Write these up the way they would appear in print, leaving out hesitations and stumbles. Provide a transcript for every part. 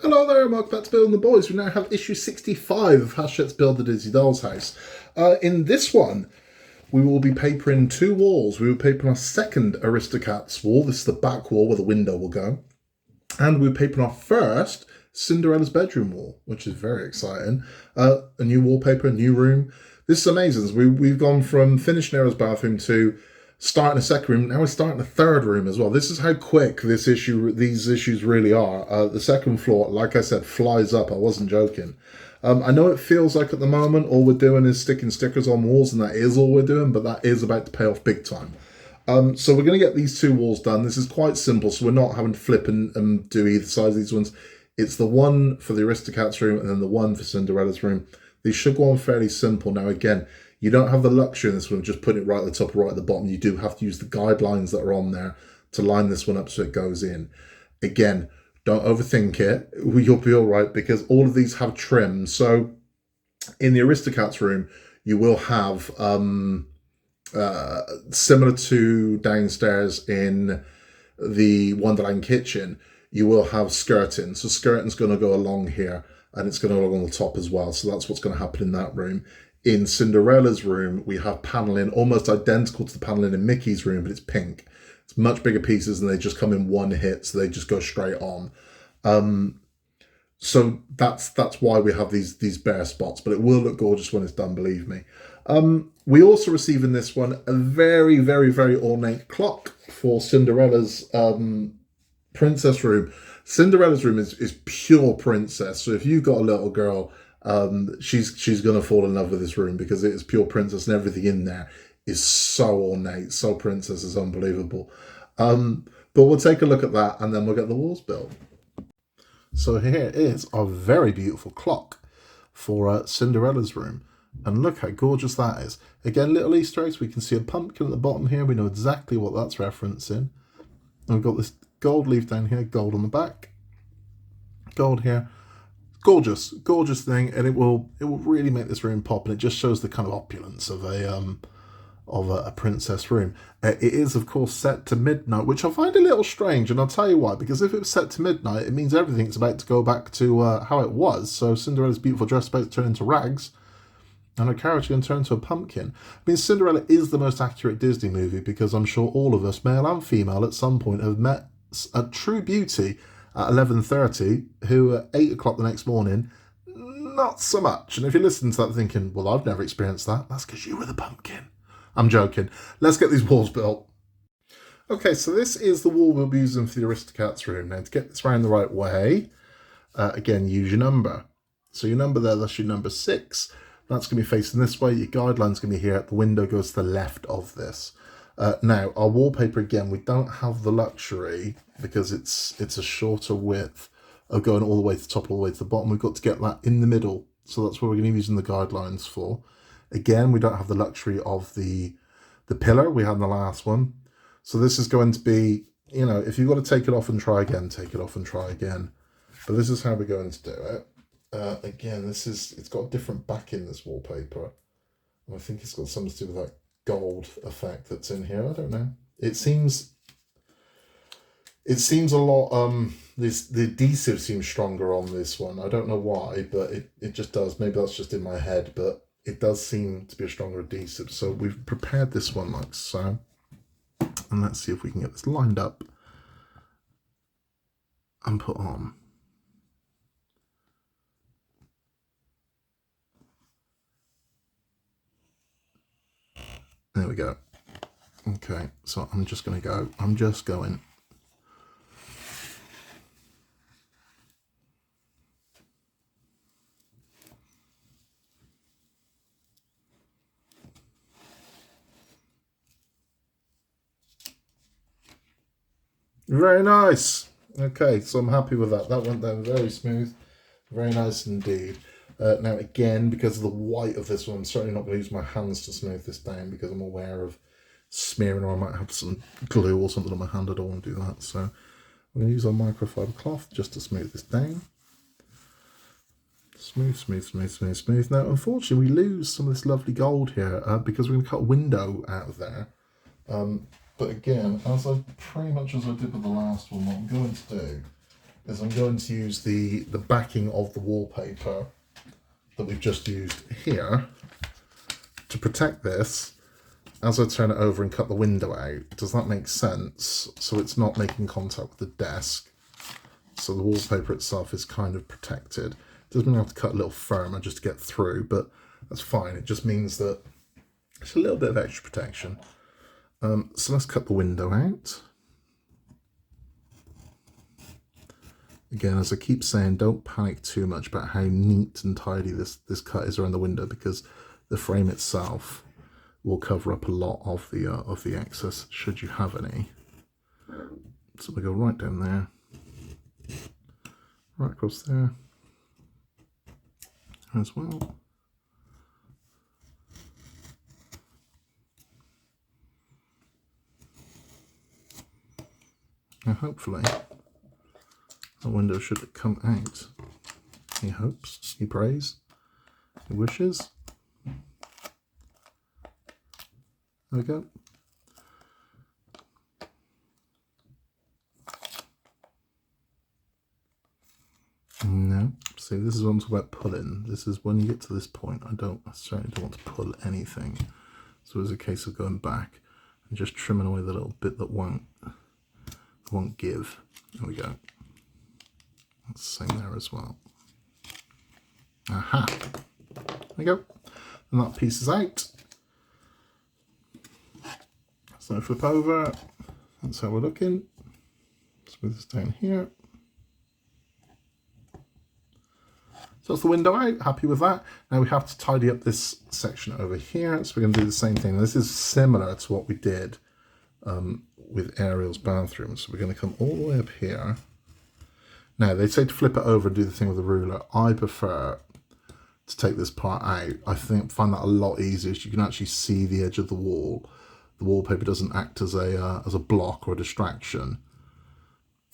Hello there and welcome back to Building the Boys. We now have issue 65 of Hachette's Build the Dizzy Doll's House. In this one, we will be papering two walls. We will paper our second Aristocats wall. This is the back wall where the window will go. And we're papering our first Cinderella's bedroom wall, which is very exciting. A new wallpaper, a new room. This is amazing. We've gone from finishing Nera's bathroom to starting a second room. Now we're starting a third room as well. This is how quick these issues really are. The second floor, like I said, flies up. I wasn't joking. I know it feels like at the moment all we're doing is sticking stickers on walls, and that is all we're doing, but that is about to pay off big time. So we're going to get these two walls done. This is quite simple, so we're not having to flip and do either side of these ones. It's the one for the Aristocats room and then the one for Cinderella's room. These should go on fairly simple. Now, again, you don't have the luxury in this one of just putting it right at the top or right at the bottom. You do have to use the guidelines that are on there to line this one up so it goes in. Again, don't overthink it. You'll be all right because all of these have trim. So in the Aristocats room, you will have, similar to downstairs in the Wonderland kitchen, you will have skirting. So skirting's going to go along here and it's going to go along the top as well. So that's what's going to happen in that room. In Cinderella's room, we have paneling almost identical to the paneling in Mickey's room, but it's pink. It's much bigger pieces and they just come in one hit, so they just go straight on. So that's why we have these bare spots, but it will look gorgeous when it's done, believe me. We also receive in this one a very, very, very ornate clock for Cinderella's princess room. Cinderella's room is pure princess. So if you've got a little girl, she's going to fall in love with this room because it is pure princess and everything in there is so ornate, so princess, is unbelievable. But we'll take a look at that and then we'll get the walls built. So here is our very beautiful clock for Cinderella's room. And look how gorgeous that is. Again, little Easter eggs. We can see a pumpkin at the bottom here. We know exactly what that's referencing. And we've got this gold leaf down here, gold on the back, gold here. Gorgeous thing, and it will really make this room pop, and it just shows the kind of opulence of a princess room. It is, of course, set to midnight, which I find a little strange, and I'll tell you why. Because if it was set to midnight, it means everything's about to go back to how it was. So Cinderella's beautiful dress is about to turn into rags, and her carriage is going to turn into a pumpkin. I mean, Cinderella is the most accurate Disney movie because I'm sure all of us, male and female, at some point have met a true beauty at 11:30, who at 8 o'clock the next morning, not so much. And if you listen to that thinking, well, I've never experienced that, that's because you were the pumpkin. I'm joking. Let's get these walls built. Okay, so this is the wall we'll be using for the Aristocats room. Now, to get this round the right way, again, use your number. So your number there, that's your number 6. That's going to be facing this way. Your guideline's going to be here. The window goes to the left of this. Now, our wallpaper, again, we don't have the luxury because it's a shorter width of going all the way to the top, all the way to the bottom. We've got to get that in the middle. So that's what we're going to be using the guidelines for. Again, we don't have the luxury of the pillar we had in the last one. So this is going to be, you know, if you've got to take it off and try again, take it off and try again. But this is how we're going to do it. Again, it's got a different back in this wallpaper. And I think it's got something to do with that gold effect that's in here. I don't know. It seems a lot, the adhesive seems stronger on this one. I don't know why, but it just does. Maybe that's just in my head, but it does seem to be a stronger adhesive. So we've prepared this one like so. And let's see if we can get this lined up and put on. There we go. Okay, so I'm just going. Very nice. Okay, so I'm happy with that. That went down very smooth. Very nice indeed. Now, again, because of the white of this one, I'm certainly not going to use my hands to smooth this down because I'm aware of smearing, or I might have some glue or something on my hand. I don't want to do that. So I'm going to use our microfiber cloth just to smooth this down. Smooth, smooth, smooth, smooth, smooth. Now, unfortunately, we lose some of this lovely gold here because we're going to cut a window out of there. But again, pretty much as I did with the last one, what I'm going to do is I'm going to use the backing of the wallpaper that we've just used here to protect this as I turn it over and cut the window out. Does that make sense? So it's not making contact with the desk. So the wallpaper itself is kind of protected. It doesn't mean I have to cut a little firmer just to get through, but that's fine. It just means that it's a little bit of extra protection. So let's cut the window out. Again, as I keep saying, don't panic too much about how neat and tidy this cut is around the window, because the frame itself will cover up a lot of the excess, should you have any. So we go right down there, right across there as well. Now hopefully the window should come out. He hopes, he prays, he wishes. There we go. No, see, this is what I'm talking about pulling. This is when you get to this point, I certainly don't want to pull anything. So it's a case of going back and just trimming away the little bit that won't give. There we go. That's the same there as well. Aha! There we go. And that piece is out. So flip over. That's how we're looking. Smooth this down here. So that's the window out. Happy with that. Now we have to tidy up this section over here. So we're going to do the same thing. This is similar to what we did with Ariel's bathroom. So we're going to come all the way up here. Now they say to flip it over and do the thing with the ruler. I prefer to take this part out. I find that a lot easier. You can actually see the edge of the wall. The wallpaper doesn't act as a block or a distraction.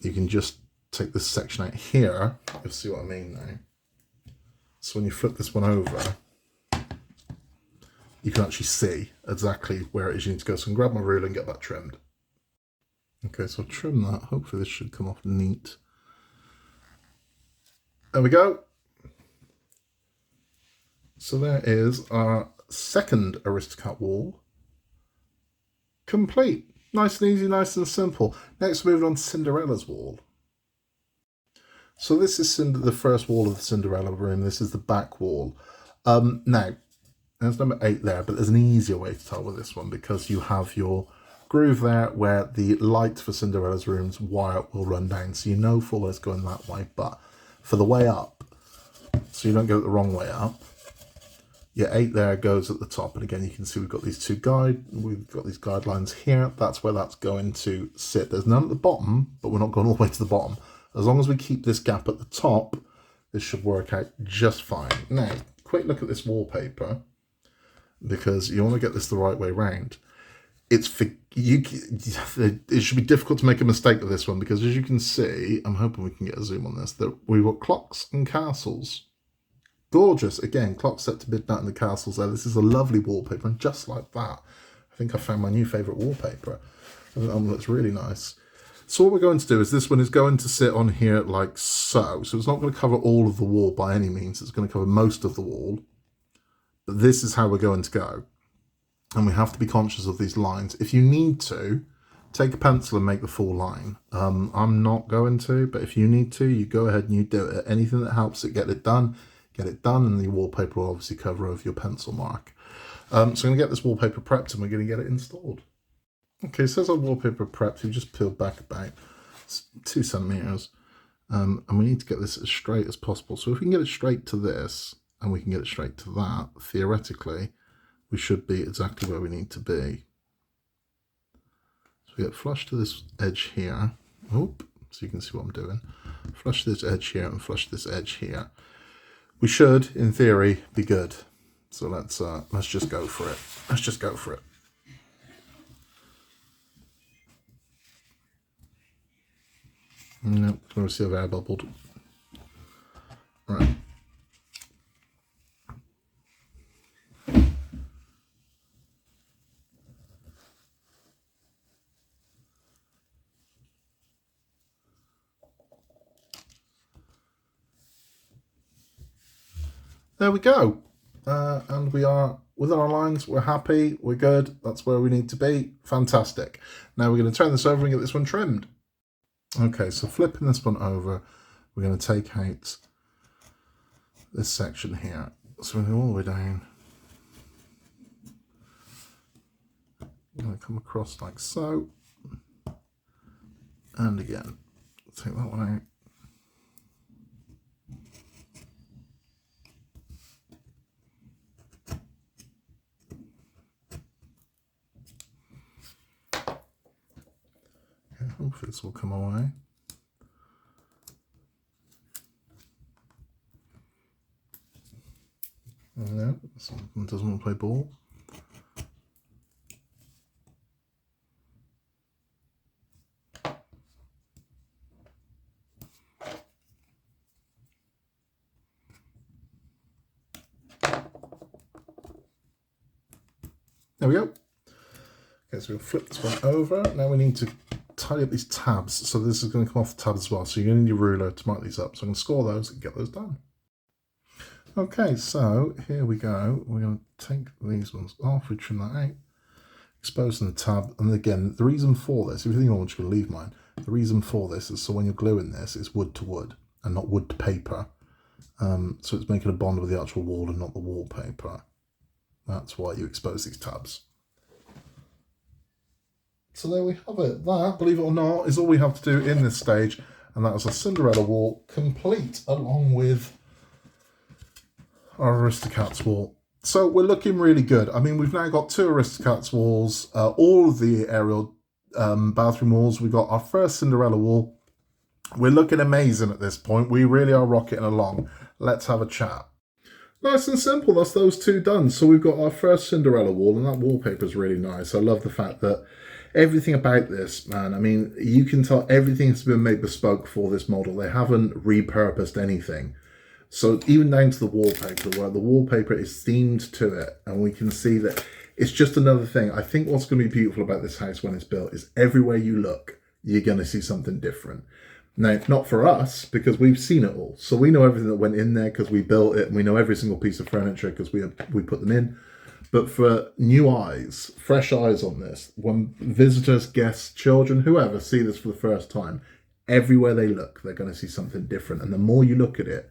You can just take this section out here. You'll see what I mean now. So when you flip this one over, you can actually see exactly where it is you need to go. So I can grab my ruler and get that trimmed. Okay, so I'll trim that. Hopefully this should come off neat. There we go. So there is our second Aristocat wall complete. Nice and easy, nice and simple. Next, we're moving on to Cinderella's wall. So this is the first wall of the Cinderella room. This is the back wall. Now, there's number 8 there, but there's an easier way to tell with this one, because you have your groove there where the light for Cinderella's room's wire will run down. So you know full well it's going that way, but for the way up, so you don't go the wrong way up, your 8 there goes at the top. And again, you can see we've got these these guidelines here. That's where that's going to sit. There's none at the bottom, but we're not going all the way to the bottom. As long as we keep this gap at the top, this should work out just fine. Now, quick look at this wallpaper, because you want to get this the right way round. It should be difficult to make a mistake with this one, because as you can see, I'm hoping we can get a zoom on this, that we've got clocks and castles. Gorgeous. Again, clocks set to midnight and the castles there. This is a lovely wallpaper, and just like that, I think I found my new favourite wallpaper. I think that one looks really nice. So what we're going to do is this one is going to sit on here like so. So it's not going to cover all of the wall by any means. It's going to cover most of the wall. But this is how we're going to go. And we have to be conscious of these lines. If you need to, take a pencil and make the full line. I'm not going to, but if you need to, you go ahead and you do it. Anything that helps it get it done, and the wallpaper will obviously cover over your pencil mark. So I'm going to get this wallpaper prepped and we're going to get it installed. Okay, it says our wallpaper prepped. We just peeled back about 2 centimeters, and we need to get this as straight as possible. So if we can get it straight to this, and we can get it straight to that, theoretically, we should be exactly where we need to be. So we get flush to this edge here. So you can see what I'm doing. Flush this edge here and flush this edge here. We should, in theory, be good. So let's just go for it. Let's just go for it. No, we'll see if air bubbled. Right. There we go. And we are within our lines. We're happy. We're good. That's where we need to be. Fantastic. Now we're going to turn this over and get this one trimmed. Okay, so flipping this one over, we're going to take out this section here. So we're going to go all the way down. I'm going to come across like so. And again, take that one out. Hopefully this will come away. No, someone doesn't want to play ball. There we go. Okay, so we'll flip this one over. Now we need to tidy up these tabs. So this is going to come off the tab as well. So you're going to need your ruler to mark these up. So I'm going to score those and get those done. Okay, so here we go. We're going to take these ones off. We trim that out. Exposing the tab. And again, the reason for this, if you think I'm just going to leave mine, the reason for this is so when you're gluing this, it's wood to wood and not wood to paper. So it's making a bond with the actual wall and not the wallpaper. That's why you expose these tabs. So there we have it. That, believe it or not, is all we have to do in this stage. And that is a Cinderella wall complete along with our aristocats wall. So we're looking really good. I mean, we've now got 2 aristocats walls, all of the aerial bathroom walls. We've got our first Cinderella wall. We're looking amazing at this point. We really are rocketing along. Let's have a chat. Nice and simple, that's those 2 done. So we've got our first Cinderella wall, and that wallpaper is really nice. I love the fact that everything about this, man, I mean, you can tell everything has been made bespoke for this model. They haven't repurposed anything. So even down to the wallpaper, where the wallpaper is themed to it, and we can see that it's just another thing. I think what's going to be beautiful about this house when it's built is everywhere you look, you're going to see something different. Now, not for us, because we've seen it all. So we know everything that went in there because we built it, and we know every single piece of furniture because we put them in. But for new eyes, fresh eyes on this, when visitors, guests, children, whoever see this for the first time, everywhere they look, they're going to see something different. And the more you look at it,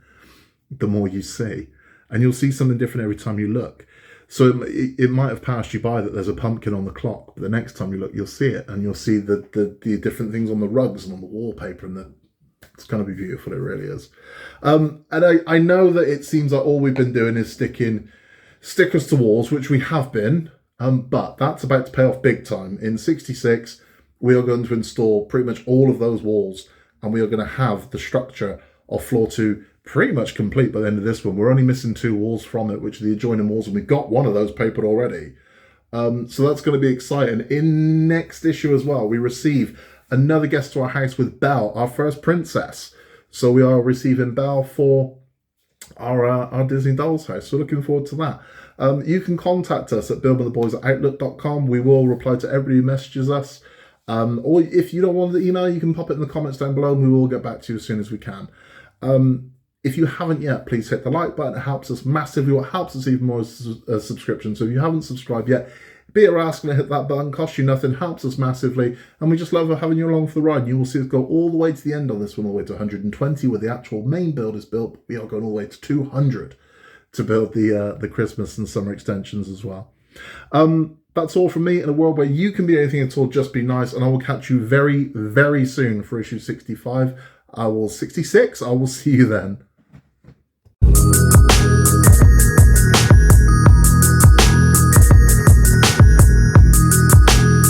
the more you see. And you'll see something different every time you look. So it might have passed you by that there's a pumpkin on the clock, but the next time you look, you'll see it, and you'll see the different things on the rugs and on the wallpaper, and it's going to be beautiful. It really is. And I know that it seems like all we've been doing is sticking stickers to walls, which we have been, but that's about to pay off big time. In 66, we are going to install pretty much all of those walls, and we are going to have the structure of floor 2 pretty much complete by the end of this one. We're only missing 2 walls from it, which are the adjoining walls, and we've got one of those papered already. So that's going to be exciting. In next issue as well, we receive another guest to our house with Belle, our first princess. So we are receiving Belle for our Disney Dolls house. So looking forward to that. You can contact us at billmotherboys@outlook.com. We will reply to everybody who messages us. Or if you don't want the email, you can pop it in the comments down below, and we will get back to you as soon as we can. If you haven't yet, please hit the like button. It helps us massively. What helps us even more is a subscription. So if you haven't subscribed yet, be a rascal and hit that button. Costs you nothing, helps us massively. And we just love having you along for the ride. You will see us go all the way to the end on this one, all the way to 120, where the actual main build is built. We are going all the way to 200 to build the Christmas and summer extensions as well. That's all from me. In a world where you can be anything at all, just be nice. And I will catch you very, very soon for issue 65. 66. I will see you then.